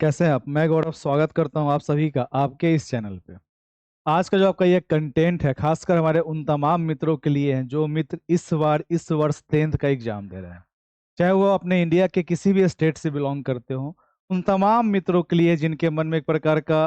कैसे हैं आप? मैं गौरव स्वागत करता हूं आप सभी का आपके इस चैनल पे। आज का जो आपका ये कंटेंट है खासकर हमारे उन तमाम मित्रों के लिए है जो मित्र इस वर्ष 10th का एग्जाम दे रहे हैं, चाहे वो अपने इंडिया के किसी भी स्टेट से बिलोंग करते हो। उन तमाम मित्रों के लिए जिनके मन में एक प्रकार का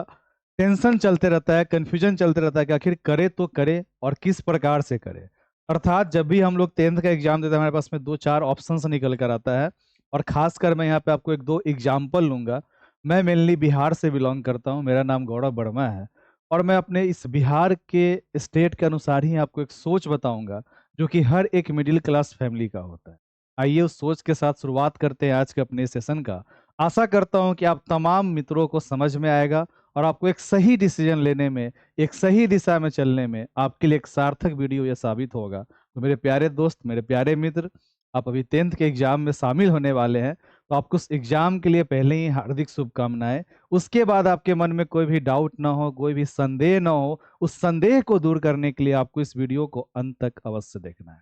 टेंशन चलते रहता है, कंफ्यूजन चलते रहता है कि आखिर करे तो करे और किस प्रकार से करे। अर्थात जब भी हम लोग 10th का एग्जाम देते हैं हमारे पास में दो चार ऑप्शंस निकल कर आता है। और खासकर मैं यहाँ पे आपको एक दो एग्जाम्पल लूंगा। मैं मेनली बिहार से बिलोंग करता हूँ, मेरा नाम गौरव वर्मा है। और मैं अपने इस बिहार के स्टेट के अनुसार ही आपको एक सोच बताऊंगा जो कि हर एक मिडिल क्लास फैमिली का होता है। आइए उस सोच के साथ शुरुआत करते हैं आज के अपने सेशन का। आशा करता हूं कि आप तमाम मित्रों को समझ में आएगा और आपको एक सही डिसीजन लेने में, एक सही दिशा में चलने में आपके लिए एक सार्थक वीडियो यह साबित होगा। तो मेरे प्यारे दोस्त, मेरे प्यारे मित्र, आप अभी 10th के एग्जाम में शामिल होने वाले हैं, तो आपको उस एग्जाम के लिए पहले ही हार्दिक शुभकामनाएं। उसके बाद आपके मन में कोई भी डाउट ना हो, कोई भी संदेह ना हो, उस संदेह को दूर करने के लिए आपको इस वीडियो को अंत तक अवश्य देखना है।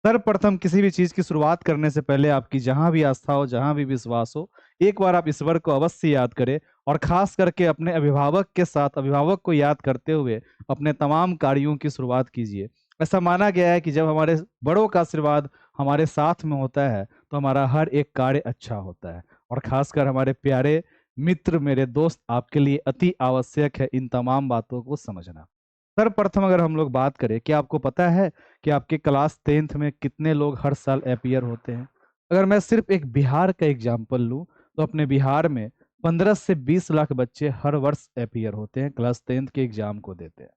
सर्वप्रथम किसी भी चीज की शुरुआत करने से पहले आपकी जहां भी आस्था हो, जहां भी विश्वास हो, एक बार आप ईश्वर को अवश्य याद करें। और खास करके अपने अभिभावक के साथ अभिभावक को याद करते हुए अपने तमाम कार्यों की शुरुआत कीजिए। ऐसा माना गया है कि जब हमारे बड़ों का आशीर्वाद हमारे साथ में होता है तो हमारा हर एक कार्य अच्छा होता है। और खासकर हमारे प्यारे मित्र, मेरे दोस्त, आपके लिए अति आवश्यक है इन तमाम बातों को समझना। सर्वप्रथम अगर हम लोग बात करें, क्या आपको पता है कि आपके क्लास 10th में कितने लोग हर साल अपीयर होते हैं? अगर मैं सिर्फ एक बिहार का एग्जाम्पल लूं तो अपने बिहार में 15 से 20 लाख बच्चे हर वर्ष अपीयर होते हैं, क्लास 10th के एग्जाम को देते हैं।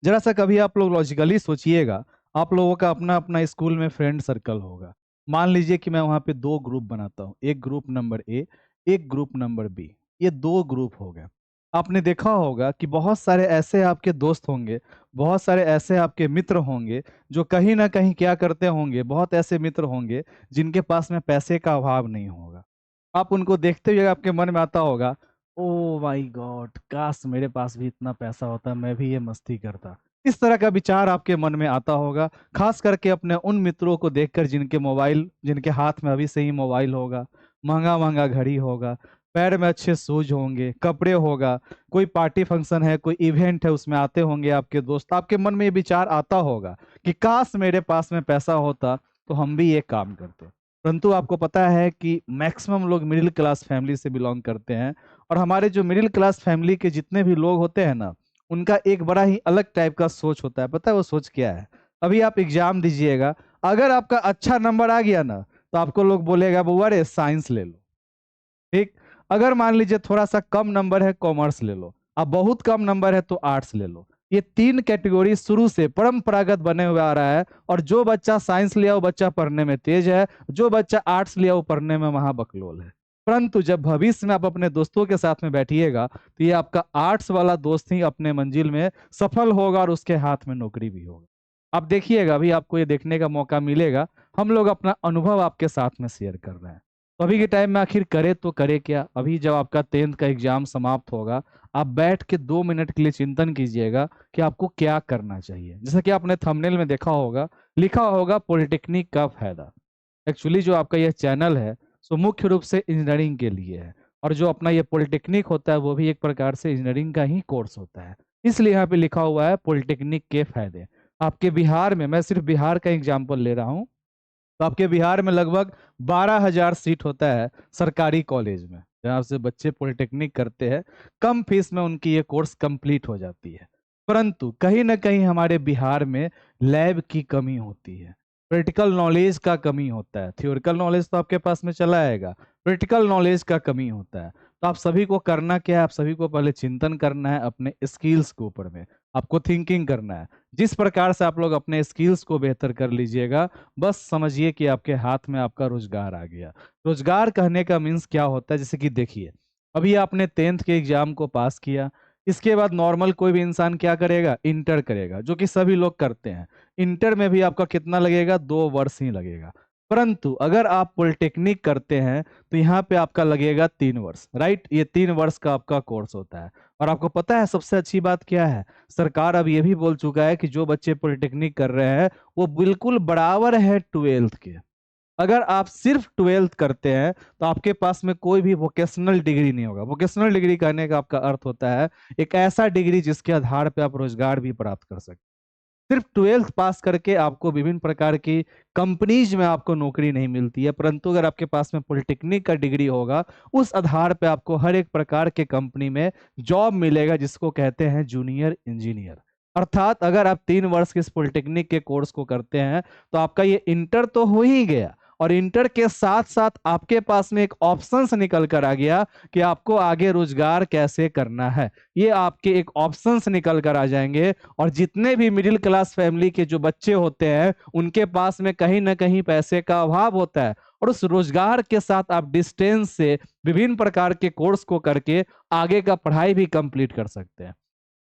जरा सा कभी आप लोग लॉजिकली सोचिएगा, आप लोगों का अपना अपना स्कूल में फ्रेंड सर्कल होगा। मान लीजिए कि मैं वहां पे दो ग्रुप बनाता हूँ, एक ग्रुप नंबर ए, एक ग्रुप नंबर बी। ये दो ग्रुप हो गए। आपने देखा होगा कि बहुत सारे ऐसे आपके दोस्त होंगे, बहुत सारे ऐसे आपके मित्र होंगे जो कहीं ना कहीं क्या करते होंगे, बहुत ऐसे मित्र होंगे जिनके पास में पैसे का अभाव नहीं होगा। आप उनको देखते हुए आपके मन में आता होगा, ओ माय गॉड, काश मेरे पास भी इतना पैसा होता, मैं भी ये मस्ती करता। इस तरह का विचार आपके मन में आता होगा, खास करके अपने उन मित्रों को देखकर जिनके हाथ में अभी से ही मोबाइल होगा, महंगा महंगा घड़ी होगा, पैर में अच्छे शूज होंगे, कपड़े होगा, कोई पार्टी फंक्शन है, कोई इवेंट है, उसमें आते होंगे आपके दोस्त। आपके मन में ये विचार आता होगा कि काश मेरे पास में पैसा होता तो हम भी ये काम करते। परंतु आपको पता है कि मैक्सिमम लोग मिडिल क्लास फैमिली से बिलोंग करते हैं। और हमारे जो मिडिल क्लास फैमिली के जितने भी लोग होते हैं ना, उनका एक बड़ा ही अलग टाइप का सोच होता है। पता है वो सोच क्या है? अभी आप एग्जाम दीजिएगा, अगर आपका अच्छा नंबर आ गया ना तो आपको लोग बोलेगा बुआ रे साइंस ले लो, ठीक। अगर मान लीजिए थोड़ा सा कम नंबर है, कॉमर्स ले लो। अब बहुत कम नंबर है तो आर्ट्स ले लो। ये तीन कैटेगरी शुरू से परंपरागत बने हुए आ रहा है। और जो बच्चा साइंस लिया वो बच्चा पढ़ने में तेज है, जो बच्चा आर्ट्स लिया वो पढ़ने में महाबकलोल है। परंतु जब भविष्य में आप अपने दोस्तों के साथ में बैठिएगा तो ये आपका आर्ट्स वाला दोस्त ही अपने मंजिल में सफल होगा और उसके हाथ में नौकरी भी होगा। आप देखिएगा, अभी आपको ये देखने का मौका मिलेगा। हम लोग अपना अनुभव आपके साथ में शेयर कर रहे हैं। तो अभी के टाइम में आखिर करे तो करे क्या? अभी जब आपका 10th का एग्जाम समाप्त होगा, आप बैठ के 2 मिनट के लिए चिंतन कीजिएगा कि आपको क्या करना चाहिए। जैसा कि आपने थंबनेल में देखा होगा, लिखा होगा पॉलिटेक्निक का फायदा। एक्चुअली जो आपका यह चैनल है सो मुख्य रूप से इंजीनियरिंग के लिए है। और जो अपना ये पॉलिटेक्निक होता है वो भी एक प्रकार से इंजीनियरिंग का ही कोर्स होता है। इसलिए यहाँ पे लिखा हुआ है पॉलिटेक्निक के फायदे। आपके बिहार में, मैं सिर्फ बिहार का एग्जाम्पल ले रहा हूँ, तो आपके बिहार में लगभग 12,000 सीट होता है सरकारी कॉलेज में, जहाँ से बच्चे पॉलिटेक्निक करते हैं। कम फीस में उनकी ये कोर्स कंप्लीट हो जाती है। परंतु कहीं ना कहीं हमारे बिहार में लैब की कमी होती है, प्रैक्टिकल नॉलेज का कमी होता है। थ्योरिकल नॉलेज तो आपके पास में चला आएगा, प्रैक्टिकल नॉलेज का कमी होता है। तो आप सभी को करना क्या है? आप सभी को पहले चिंतन करना है अपने स्किल्स के ऊपर में। आपको थिंकिंग करना है। जिस प्रकार से आप लोग अपने स्किल्स को बेहतर कर लीजिएगा, बस समझिए कि आपके हाथ में आपका रोजगार आ गया। रोजगार कहने का मीन्स क्या होता है? जैसे कि देखिए, अभी आपने 10th के एग्जाम को पास किया, इसके बाद नॉर्मल कोई भी इंसान क्या करेगा? इंटर करेगा, जो कि सभी लोग करते हैं। इंटर में भी आपका कितना लगेगा? 2 वर्ष ही लगेगा। परंतु अगर आप पॉलिटेक्निक करते हैं तो यहाँ पे आपका लगेगा 3 वर्ष, राइट? ये 3 वर्ष का आपका कोर्स होता है। और आपको पता है सबसे अच्छी बात क्या है? सरकार अब ये भी बोल चुका है कि जो बच्चे पॉलिटेक्निक कर रहे हैं वो बिल्कुल बराबर है 12th के। अगर आप सिर्फ 12th करते हैं तो आपके पास में कोई भी वोकेशनल डिग्री नहीं होगा। वोकेशनल डिग्री कहने का आपका अर्थ होता है एक ऐसा डिग्री जिसके आधार पे आप रोजगार भी प्राप्त कर सकते। सिर्फ 12th पास करके आपको विभिन्न प्रकार की कंपनीज में आपको नौकरी नहीं मिलती है, परंतु अगर आपके पास में पॉलिटेक्निक का डिग्री होगा उस आधार पे आपको हर एक प्रकार के कंपनी में जॉब मिलेगा, जिसको कहते हैं जूनियर इंजीनियर। अर्थात अगर आप 3 वर्ष के इस पॉलिटेक्निक के कोर्स को करते हैं तो आपका ये इंटर तो हो ही गया, और इंटर के साथ साथ आपके पास में एक ऑप्शंस निकल कर आ गया कि आपको आगे रोजगार कैसे करना है। ये आपके एक ऑप्शंस निकल कर आ जाएंगे, और जितने भी मिडिल क्लास फैमिली के जो बच्चे होते हैं उनके पास में कहीं ना कहीं पैसे का अभाव होता है, और उस रोजगार के साथ आप डिस्टेंस से विभिन्न प्रकार के कोर्स को करके आगे का पढ़ाई भी कंप्लीट कर सकते हैं।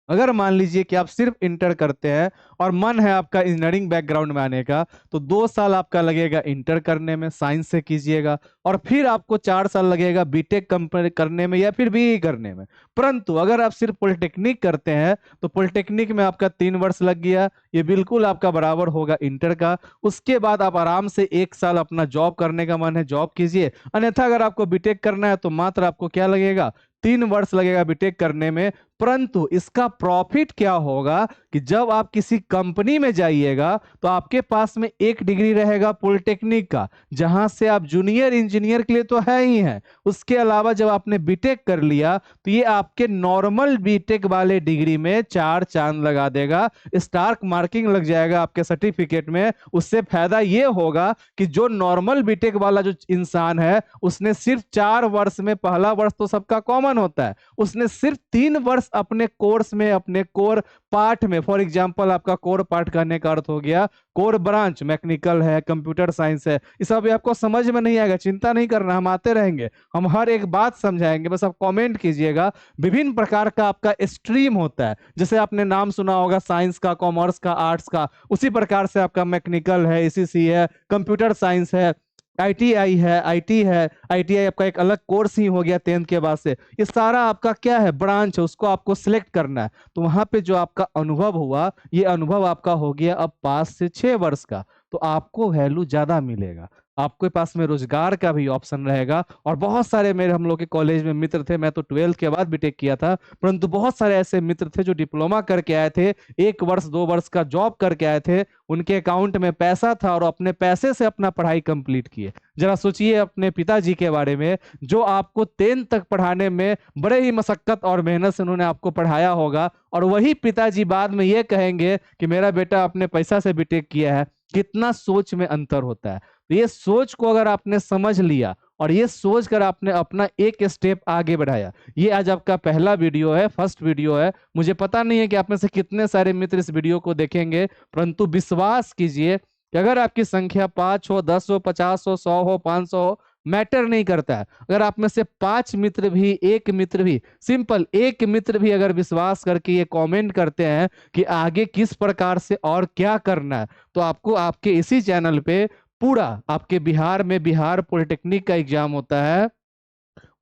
अगर मान लीजिए कि आप सिर्फ इंटर करते हैं और मन है आपका इंजीनियरिंग बैकग्राउंड में आने का, तो 2 साल आपका लगेगा इंटर करने में, साइंस से कीजिएगा, और फिर आपको 4 साल लगेगा बीटेक करने में या फिर बीई करने में। परंतु अगर आप सिर्फ पॉलिटेक्निक करते हैं तो पॉलिटेक्निक में आपका 3 वर्ष लग गया, ये बिल्कुल आपका बराबर होगा इंटर का। उसके बाद आप आराम से 1 साल अपना जॉब करने का मन है जॉब कीजिए, अन्यथा अगर आपको बीटेक करना है तो मात्र आपको क्या लगेगा, 3 वर्ष लगेगा बीटेक करने में। परंतु इसका प्रॉफिट क्या होगा कि जब आप किसी कंपनी में जाइएगा तो आपके पास में एक डिग्री रहेगा पॉलिटेक्निक का, जहां से आप जूनियर इंजीनियर के लिए तो है ही है, उसके अलावा जब आपने बीटेक कर लिया तो ये आपके नॉर्मल बीटेक वाले डिग्री में 4 चांद लगा देगा, स्टार मार्किंग लग जाएगा आपके सर्टिफिकेट में। उससे फायदा ये होगा कि जो नॉर्मल बीटेक वाला जो इंसान है उसने सिर्फ 4 वर्ष में, पहला वर्ष तो सबका कॉमन होता है, उसने सिर्फ 3 वर्ष अपने कोर्स में, अपने कोर पार्ट में, फॉर एग्जांपल आपका कोर पार्ट करने का अर्थ हो गया कोर ब्रांच, मैकेनिकल है, कंप्यूटर साइंस है, ये सब आपको समझ में नहीं आएगा, चिंता नहीं करना, हम आते रहेंगे, हम हर एक बात समझाएंगे, बस आप कमेंट कीजिएगा। विभिन्न प्रकार का आपका स्ट्रीम होता है, जैसे आपने नाम सुना होगा साइंस का, कॉमर्स का, आर्ट्स का, उसी प्रकार से आपका मैकेनिकल है, ईसीसी है, कंप्यूटर साइंस है, आईटीआई है, आईटीआई आपका एक अलग कोर्स ही हो गया 10th के बाद से। ये सारा आपका क्या है, ब्रांच है, उसको आपको सिलेक्ट करना है। तो वहां पे जो आपका अनुभव हुआ, ये अनुभव आपका हो गया अब 5 से 6 वर्ष का, तो आपको वैल्यू ज्यादा मिलेगा, आपके पास में रोजगार का भी ऑप्शन रहेगा। और बहुत सारे मेरे, हम लोग के कॉलेज में मित्र थे, मैं तो 12th के बाद बीटेक किया था, परंतु बहुत सारे ऐसे मित्र थे जो डिप्लोमा करके आए थे, 1 वर्ष 2 वर्ष का जॉब करके आए थे, उनके अकाउंट में पैसा था और अपने पैसे से अपना पढ़ाई कंप्लीट किए। जरा सोचिए अपने पिताजी के बारे में, जो आपको 10th तक पढ़ाने में बड़े ही मशक्कत और मेहनत से उन्होंने आपको पढ़ाया होगा, और वही पिताजी बाद में ये कहेंगे कि मेरा बेटा अपने पैसा से बीटेक किया है। कितना सोच में अंतर होता है। तो ये सोच को अगर आपने समझ लिया और ये सोच कर आपने अपना एक स्टेप आगे बढ़ाया, ये आज आपका पहला वीडियो है, फर्स्ट वीडियो है। मुझे पता नहीं है कि आप में से कितने सारे मित्र इस वीडियो को देखेंगे, परंतु विश्वास कीजिए कि अगर आपकी संख्या 5 हो, 10 हो, 50 हो, 100 हो, 500 हो, मैटर नहीं करता है। अगर आप में से 5 मित्र भी, एक मित्र भी, सिंपल एक मित्र भी अगर विश्वास करके ये कमेंट करते हैं कि आगे किस प्रकार से और क्या करना है, तो आपको आपके इसी चैनल पे पूरा आपके बिहार में बिहार पॉलिटेक्निक का एग्जाम होता है,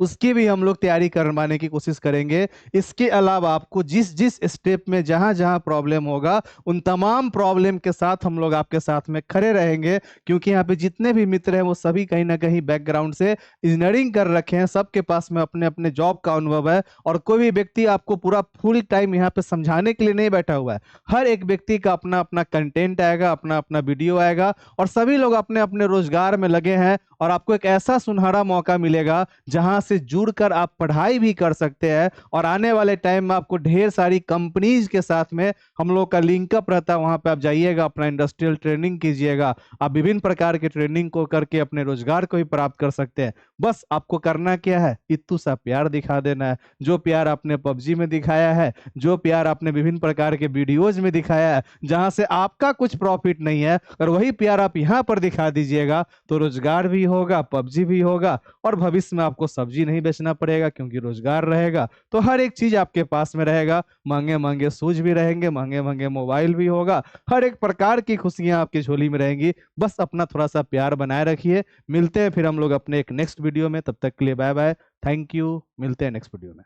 उसकी भी हम लोग तैयारी करवाने की कोशिश करेंगे। इसके अलावा आपको जिस जिस स्टेप में जहां जहां प्रॉब्लम होगा, उन तमाम प्रॉब्लम के साथ हम लोग आपके साथ में खड़े रहेंगे, क्योंकि यहाँ पे जितने भी मित्र हैं वो सभी कहीं ना कहीं बैकग्राउंड से इंजीनियरिंग कर रखे हैं, सबके पास में अपने अपने जॉब का अनुभव है, और कोई भी व्यक्ति आपको पूरा फुल टाइम यहाँ पे समझाने के लिए नहीं बैठा हुआ है। हर एक व्यक्ति का अपना अपना कंटेंट आएगा, अपना अपना वीडियो आएगा, और सभी लोग अपने अपने रोजगार में लगे हैं, और आपको एक ऐसा सुनहरा मौका मिलेगा जहां से जुड़कर आप पढ़ाई भी कर सकते हैं। और आने वाले टाइम में आपको ढेर सारी कंपनीज के साथ में हम लोग का लिंकअप रहता है, वहां पे आप जाइएगा, अपना इंडस्ट्रियल ट्रेनिंग कीजिएगा, आप विभिन्न प्रकार के ट्रेनिंग को करके अपने रोजगार को भी प्राप्त कर सकते हैं। बस आपको करना क्या है, इतू सा प्यार दिखा देना है, जो प्यार आपने पबजी में दिखाया है, जो प्यार आपने विभिन्न प्रकार के वीडियोज में दिखाया है, जहां से आपका कुछ प्रॉफिट नहीं है, और वही प्यार आप यहाँ पर दिखा दीजिएगा, तो रोजगार भी होगा, पबजी भी होगा, और भविष्य में आपको सब्जी नहीं बेचना पड़ेगा क्योंकि रोजगार रहेगा। तो हर एक चीज आपके पास में रहेगा, महंगे महंगे शूज भी रहेंगे, महंगे महंगे मोबाइल भी होगा, हर एक प्रकार की खुशियां आपकी झोली में रहेंगी। बस अपना थोड़ा सा प्यार बनाए रखिए। मिलते हैं फिर हम लोग अपने एक नेक्स्ट वीडियो में, तब तक के लिए बाय बाय, थैंक यू, मिलते हैं नेक्स्ट वीडियो में।